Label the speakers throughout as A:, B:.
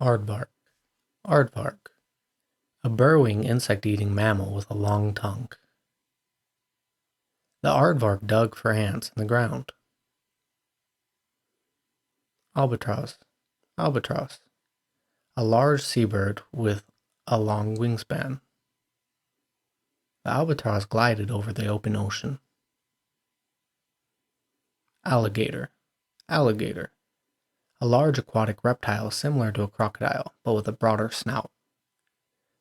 A: Aardvark. Aardvark. A burrowing insect-eating mammal with a long tongue. The aardvark dug for ants in the ground. Albatross. Albatross. A large seabird with a long wingspan. The albatross glided over the open ocean. Alligator. Alligator. A large aquatic reptile similar to a crocodile, but with a broader snout.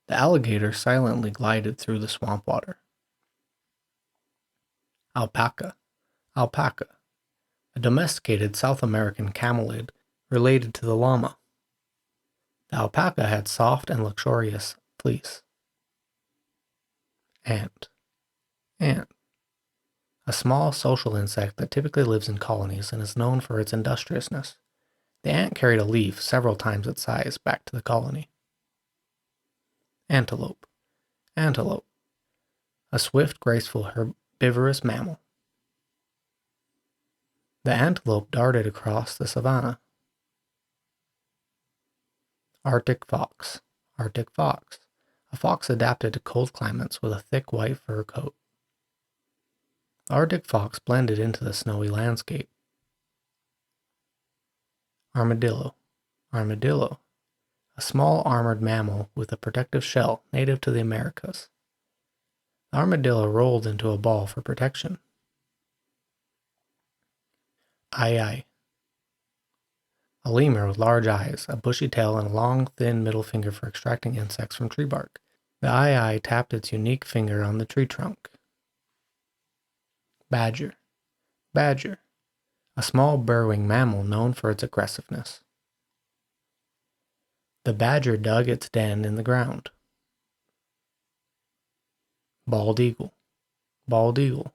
A: The alligator silently glided through the swamp water. Alpaca. Alpaca. A domesticated South American camelid related to the llama. The alpaca had soft and luxurious fleece. Ant. Ant. A small social insect that typically lives in colonies and is known for its industriousness. The ant carried a leaf several times its size back to the colony. Antelope. Antelope. A swift, graceful, herbivorous mammal. The antelope darted across the savanna. Arctic fox. Arctic fox. A fox adapted to cold climates with a thick white fur coat. The Arctic fox blended into the snowy landscape. Armadillo. Armadillo. A small armored mammal with a protective shell native to the Americas. The armadillo rolled into a ball for protection. Aye. A lemur with large eyes, a bushy tail, and a long, thin middle finger for extracting insects from tree bark. The aye tapped its unique finger on the tree trunk. Badger. Badger. A small burrowing mammal known for its aggressiveness. The badger dug its den in the ground. Bald eagle. Bald eagle.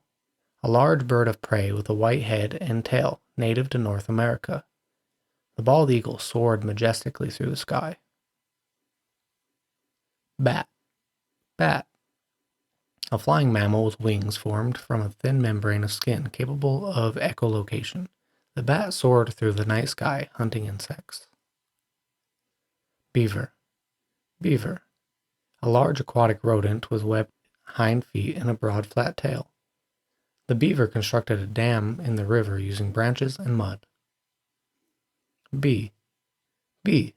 A: A large bird of prey with a white head and tail native to North America. The bald eagle soared majestically through the sky. Bat. Bat. A flying mammal with wings formed from a thin membrane of skin capable of echolocation. The bat soared through the night sky, hunting insects. Beaver. Beaver. A large aquatic rodent with webbed hind feet and a broad flat tail. The beaver constructed a dam in the river using branches and mud. Bee. Bee.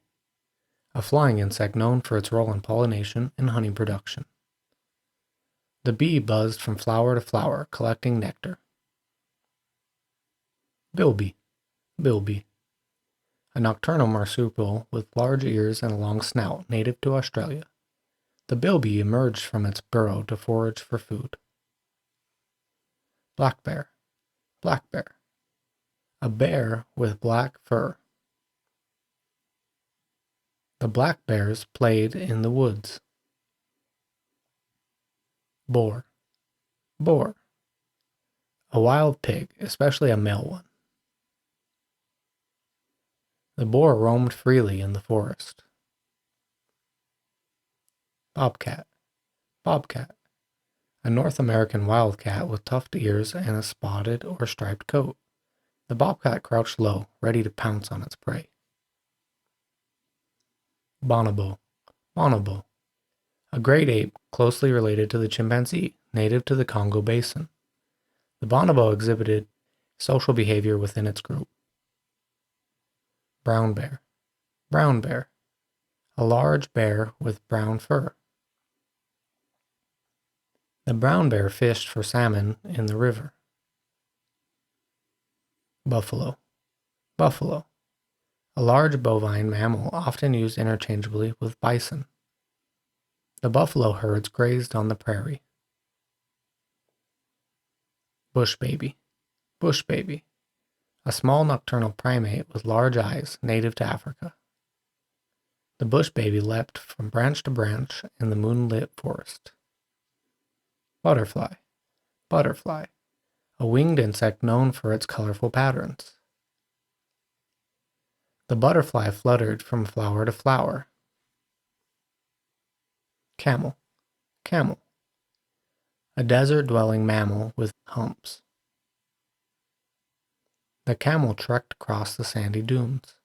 A: A flying insect known for its role in pollination and honey production. The bee buzzed from flower to flower, collecting nectar. Bilby. Bilby. A nocturnal marsupial with large ears and a long snout, native to Australia. The bilby emerged from its burrow to forage for food. Black bear. Black bear. A bear with black fur. The black bears played in the woods. Boar. Boar. A wild pig, especially a male one. The boar roamed freely in the forest. Bobcat. Bobcat. A North American wildcat with tufted ears and a spotted or striped coat. The bobcat crouched low, ready to pounce on its prey. Bonobo. Bonobo. A great ape closely related to the chimpanzee, native to the Congo Basin. The bonobo exhibited social behavior within its group. Brown bear. Brown bear. A large bear with brown fur. The brown bear fished for salmon in the river. Buffalo. Buffalo. A large bovine mammal often used interchangeably with bison. The buffalo herds grazed on the prairie. Bush baby. Bush baby. A small nocturnal primate with large eyes, native to Africa. The bush baby leapt from branch to branch in the moonlit forest. Butterfly. Butterfly. A winged insect known for its colorful patterns. The butterfly fluttered from flower to flower. Camel. Camel. A desert-dwelling mammal with humps. The camel trekked across the sandy dunes.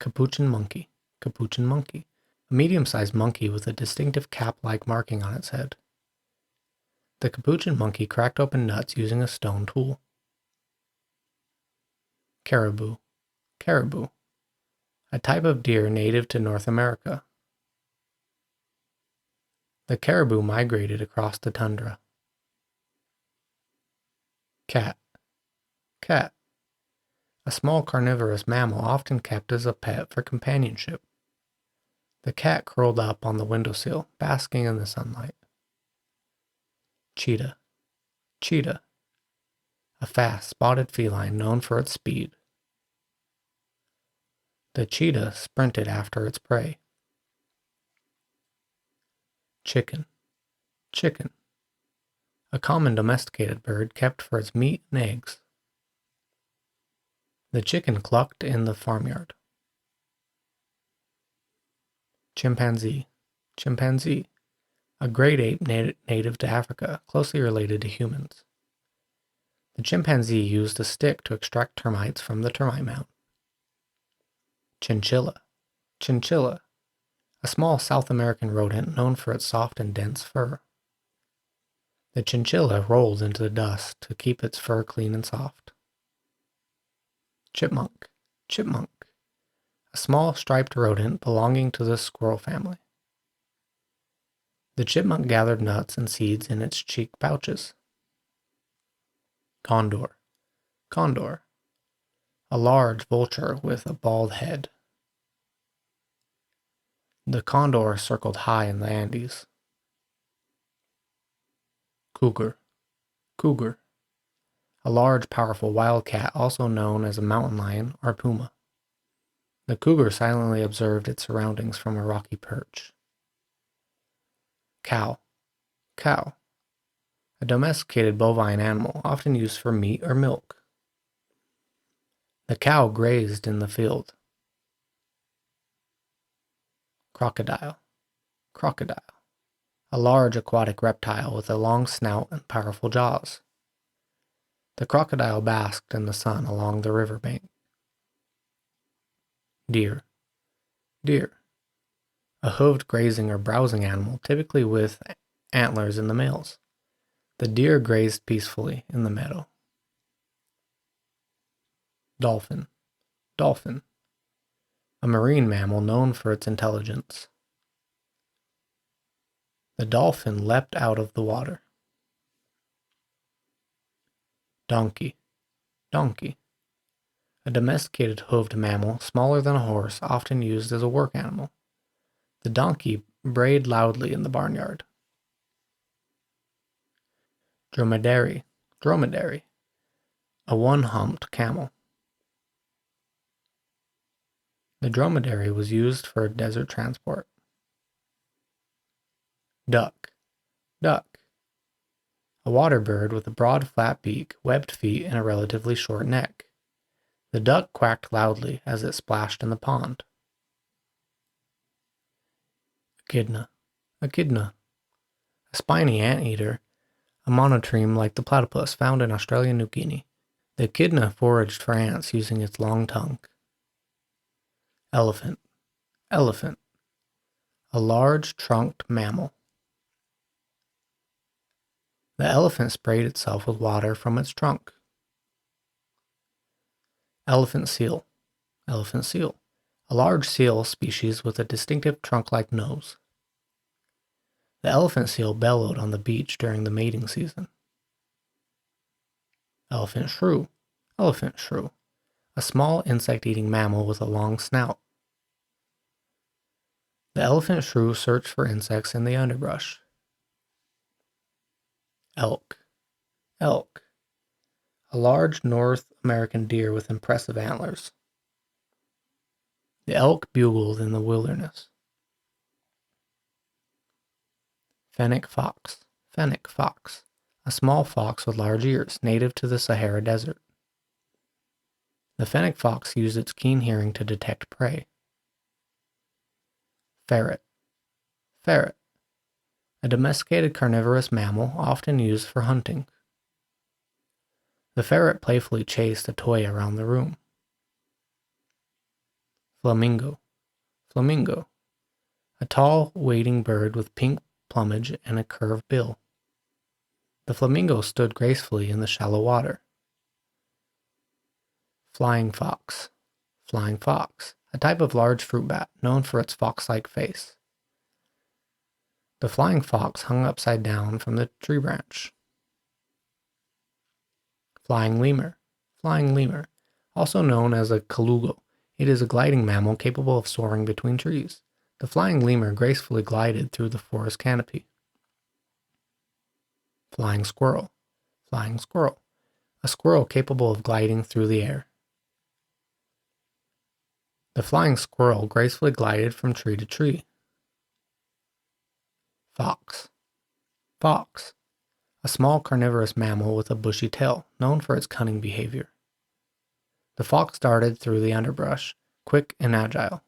A: Capuchin monkey. Capuchin monkey. A medium-sized monkey with a distinctive cap-like marking on its head. The capuchin monkey cracked open nuts using a stone tool. Caribou. Caribou. A type of deer native to North America. The caribou migrated across the tundra. Cat. Cat. A small carnivorous mammal often kept as a pet for companionship. The cat curled up on the windowsill, basking in the sunlight. Cheetah. Cheetah. A fast, spotted feline known for its speed. The cheetah sprinted after its prey. Chicken. Chicken. A common domesticated bird kept for its meat and eggs. The chicken clucked in the farmyard. Chimpanzee. Chimpanzee. A great ape native to Africa, closely related to humans. The chimpanzee used a stick to extract termites from the termite mound. Chinchilla. Chinchilla. A small South American rodent known for its soft and dense fur. The chinchilla rolls into the dust to keep its fur clean and soft. Chipmunk. Chipmunk. A small striped rodent belonging to the squirrel family. The chipmunk gathered nuts and seeds in its cheek pouches. Condor. Condor. A large vulture with a bald head. The condor circled high in the Andes. Cougar. Cougar. A large, powerful wildcat also known as a mountain lion or puma. The cougar silently observed its surroundings from a rocky perch. Cow. Cow. A domesticated bovine animal, often used for meat or milk. The cow grazed in the field. Crocodile. Crocodile. A large aquatic reptile with a long snout and powerful jaws. The crocodile basked in the sun along the riverbank. Deer. Deer. A hooved grazing or browsing animal, typically with antlers in the males. The deer grazed peacefully in the meadow. Dolphin. Dolphin. A marine mammal known for its intelligence. The dolphin leapt out of the water. Donkey. Donkey. A domesticated hooved mammal, smaller than a horse, often used as a work animal. The donkey brayed loudly in the barnyard. Dromedary. Dromedary. A one-humped camel. The dromedary was used for desert transport. Duck. Duck. A water bird with a broad flat beak, webbed feet, and a relatively short neck. The duck quacked loudly as it splashed in the pond. Echidna. Echidna. A spiny anteater, a monotreme like the platypus found in Australia and New Guinea. The echidna foraged for ants using its long tongue. Elephant. Elephant. A large trunked mammal. The elephant sprayed itself with water from its trunk. Elephant seal. Elephant seal. A large seal species with a distinctive trunk-like nose. The elephant seal bellowed on the beach during the mating season. Elephant shrew. Elephant shrew. A small insect-eating mammal with a long snout. The elephant shrew searched for insects in the underbrush. Elk. Elk. A large North American deer with impressive antlers. The elk bugled in the wilderness. Fennec fox. Fennec fox. A small fox with large ears, native to the Sahara Desert. The fennec fox used its keen hearing to detect prey. Ferret. Ferret. A domesticated carnivorous mammal often used for hunting. The ferret playfully chased a toy around the room. Flamingo. Flamingo. A tall, wading bird with pink plumage and a curved bill. The flamingo stood gracefully in the shallow water. Flying fox. Flying fox. A type of large fruit bat known for its fox-like face. The flying fox hung upside down from the tree branch. Flying lemur. Flying lemur. Also known as a colugo. It is a gliding mammal capable of soaring between trees. The flying lemur gracefully glided through the forest canopy. Flying squirrel. Flying squirrel. A squirrel capable of gliding through the air. The flying squirrel gracefully glided from tree to tree. Fox. Fox. A small carnivorous mammal with a bushy tail, known for its cunning behavior. The fox darted through the underbrush, quick and agile.